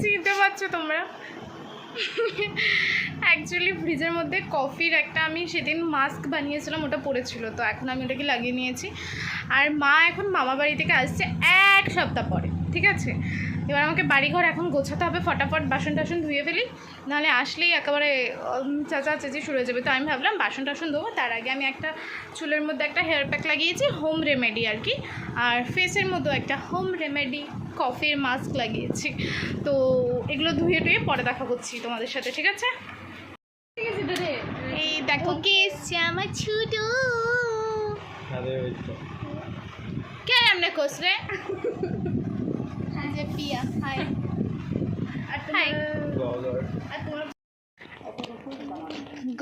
চিনতে পারছো তোমরা? অ্যাকচুয়ালি ফ্রিজের মধ্যে কফির একটা আমি সেদিন মাস্ক বানিয়েছিলাম, ওটা পড়েছিল, তো এখন আমি ওটাকে লাগিয়ে নিয়েছি। আর মা এখন মামা বাড়ি থেকে আসছে 1 সপ্তাহ পরে, ঠিক আছে? এবার আমাকে বাড়িঘর এখন গোছাতে হবে, ফটাফট বাসন টাসন ধুয়ে ফেলি, নাহলে আসলেই একেবারে চাচা চেঁচি শুরু হয়ে যাবে। তো আমি ভাবলাম বাসন টাসন ধোবো, তার আগে আমি একটা চুলের মধ্যে একটা হেয়ার প্যাক লাগিয়েছি, হোম রেমেডি আর কি, আর ফেসের মধ্যেও একটা হোম রেমেডি কফির মাস্ক লাগিয়েছি। তো এগুলো ধুয়ে টুয়ে পরে দেখা করছি তোমাদের সাথে, ঠিক আছে? এই দেখো কে এসছে, আমার ছুটু। কে এমনি কোস রে? যে পিয়া, হাই। হাই।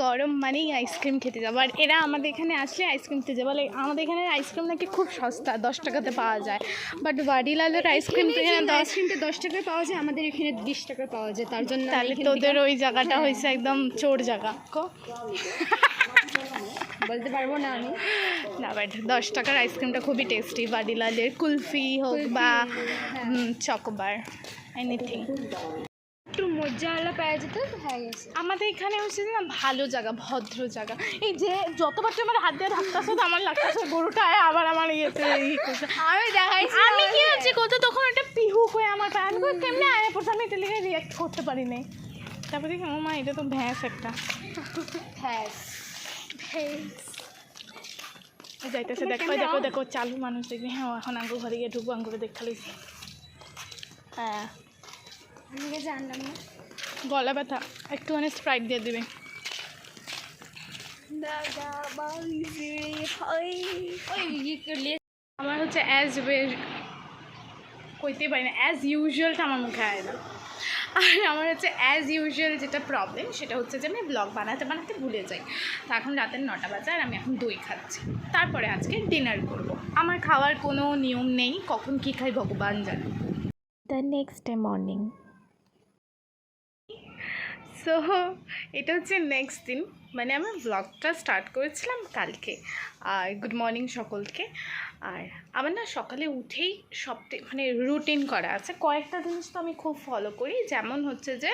গরম মানেই আইসক্রিম খেতে যাবো, আর এরা আমাদের এখানে আসলে আইসক্রিম খেতে যাবো। বলে আমাদের এখানে আইসক্রিম নাকি খুব সস্তা, 10 টাকাতে পাওয়া যায়, বাট বাড়িলালের আইসক্রিম তো এখানে 10 টাকায় পাওয়া যায়, আমাদের এখানে 20 টাকায় পাওয়া যায়। তার জন্য তাহলে তোদের ওই জায়গাটা হয়েছে একদম চোর জায়গা। বলতে পারবো না আমি, না বাট 10 টাকার আইসক্রিমটা খুবই টেস্টি, বাড়িলালের কুলফি হোক বা চকোবার, এনিথিং একটু মজাওয়ালা পাওয়া যেত। হয়ে গেছে আমাদের এখানে হচ্ছে না ভালো জায়গা, ভদ্র জায়গা। এই যে যতবার তুই আমার হাত দিয়ে ধাক্কাছো তো আমার লাগতেছে গরুটা আবার আমার ইয়েতে আমি দেখাইছি, আমি কি হচ্ছে কত তখন একটা পিহু হয়ে আমার পায়ে কেমনি আয় পড়ছে, আমি এটা লিখে রিয়াক্ট করতে পারি নাই। তারপরে দেখি ও মা এটা তো ভ্যাঁস একটা, ভ্যাঁস যাইতেছে। দেখো দেখো দেখো চালু মানুষ দেখবি। হ্যাঁ এখন আঙ্গুর ঘরে গিয়ে ঢুকবো, আঙ্গুরে দেখালিস। হ্যাঁ আমি জানলাম না, গলা ব্যথা, একটুখানি স্প্রাইট দিয়ে দিবে। আমার হচ্ছে কইতেই পারি না, অ্যাজ ইউজুয়ালটা আমার মুখে আয় না। আর আমার হচ্ছে অ্যাজ ইউজুয়াল যেটা প্রবলেম সেটা হচ্ছে যে আমি ব্লগ বানাতে বানাতে ভুলে যাই। তো এখন রাতের 9টা বাজে আর আমি এখন দই খাচ্ছি, তারপরে আজকে ডিনার করব। আমার খাওয়ার কোনো নিয়ম নেই, কখন কী খাই ভগবান জানে। The next day morning. So এটা হচ্ছে নেক্সট দিন, মানে আমি ব্লগটা স্টার্ট করেছিলাম কালকে। আর গুড মর্নিং সকলকে। আর আমার না সকালে উঠেই মানে রুটিন করা আছে, কয়েকটা জিনিস তো আমি খুব ফলো করি। যেমন হচ্ছে যে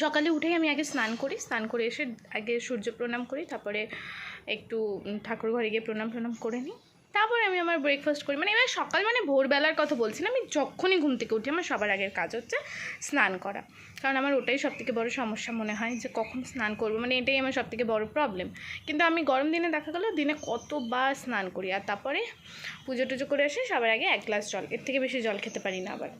সকালে উঠেই আমি আগে স্নান করি, স্নান করে এসে আগে সূর্য প্রণাম করি, তারপরে একটু ঠাকুর ঘরে গিয়ে প্রণাম করে নিই, তারপরে আমি আমার ব্রেকফাস্ট করি। মানে এবার সকাল মানে ভোরবেলার কথা বলছি না, আমি যখনই ঘুম থেকে উঠি আমার সবার আগের কাজ হচ্ছে স্নান করা। কারণ আমার ওটাই সবথেকে বড় সমস্যা মনে হয়, যে কখন স্নান করবো, মানে এটাই আমার সবথেকে বড় প্রবলেম। কিন্তু আমি গরম দিনে দেখা গেলো দিনে কতবার স্নান করি। আর তারপরে পুজো টুজো করে এসে সবার আগে 1 গ্লাস জল, এর থেকে বেশি জল খেতে পারি না। আবার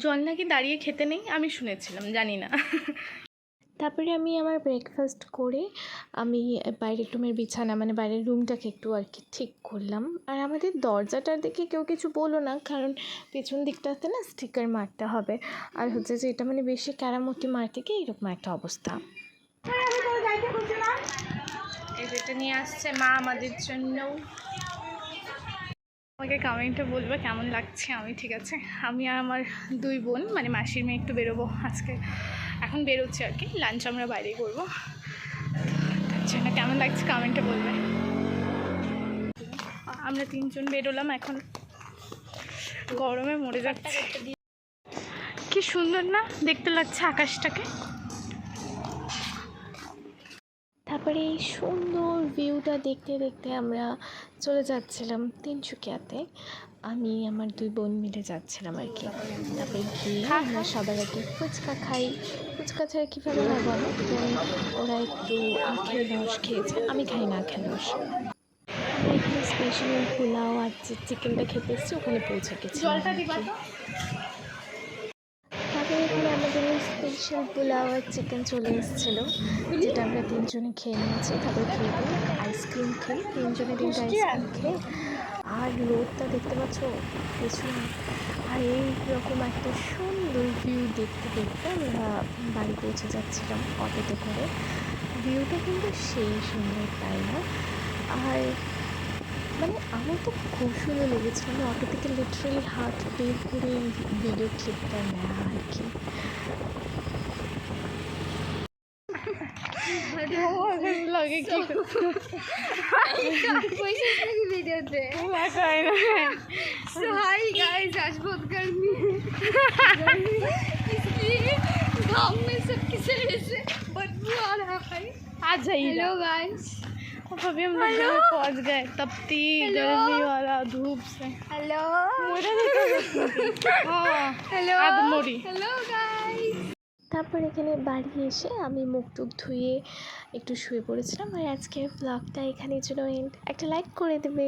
জল নাকি দাঁড়িয়ে খেতে নেই, আমি শুনেছিলাম, জানি না। তারপরে আমি আমার ব্রেকফাস্ট করে আমি বাইরের রুমের বিছানা মানে বাইরের রুমটাকে একটু আর কি ঠিক করলাম। আর আমাদের দরজাটার দেখে কেউ কিছু বলো না, কারণ পেছন দিকটাতে না স্টিকার মারতে হবে। আর হচ্ছে যে এটা মানে বেশি কেরামতি মারতে গিয়ে এরকম একটা অবস্থা। এই যেটা নিয়ে আসছে মা আমাদের জন্য, আমাকে কমেন্টে বলবে কেমন লাগছে আমি। ঠিক আছে, আমি আর আমার 2 বোন মানে মাসির মেয়ে একটু বেরোবো আজকে, এখন বেরোচ্ছি আর কি, লাঞ্চ আমরা বাইরেই করবো। তার জন্য কেমন লাগছে কমেন্টে বলবে। আমরা 3 জন বেরোলাম, এখন গরমে মরে যাচ্ছে। কি সুন্দর না দেখতে লাগছে আকাশটাকে। তারপরে এই সুন্দর ভিউটা দেখতে দেখতে আমরা চলে যাচ্ছিলাম তিনসুকিয়াতে। আমি আমার 2 বোন মিলে যাচ্ছিলাম আর কি। তারপরে গিয়ে আমরা সবার আগে ফুচকা খাই। ফুচকা ছাড়া কীভাবে হয় বলো, ওরা একটু আখের রস খেয়েছে, আমি খাই না আখের রস। আমরা এখানে স্পেশাল পোলাও আর চিকেনটা খেতে এসেছি, ওখানে পৌঁছে গেছি। তারপরে এখানে আমাদের স্পেশাল পোলাও আর চিকেন চলে এসেছিলো, যেটা আমরা 3 জনে খেয়ে নিয়েছি। তারপরে খেয়ে আইসক্রিম খেয়ে 3 জনে 3টা আইসক্রিম খেয়ে, আর রোদটা দেখতে পাচ্ছ পেছনে, আর এইরকম একটা সুন্দর ভিউ দেখতে দেখতে আমরা বাড়ি পৌঁছে যাচ্ছিলাম অটোতে করে। ভিউটা কিন্তু সেই সুন্দর, তাই না? আর মানে আমার তো খুব সুন্দর লেগেছিল। আমি অটো থেকে লিটারালি হাত বের করে ভিডিও ক্লিপটা নেওয়া আর কি। ব্লগে কি ভিডিওতে লাগায় না सो हाय गाइस आज बहुत गर्मी है इसलिए गाँव में सबकी शरीर से बदबू आ रहा है। आ जाइए हेलो गाइस, अभी हम लोग घर पहुंच गए तपती गर्मी वाला धूप से हेलो हाँ हेलो आदमोरी हेलो गाइस। তারপর এখানে বাড়ি এসে আমি মুখ টুক ধুয়ে একটু শুয়ে পড়েছিলাম। আর আজকের ব্লগটা এখানে জন্য এন্ড। একটা লাইক করে দেবে।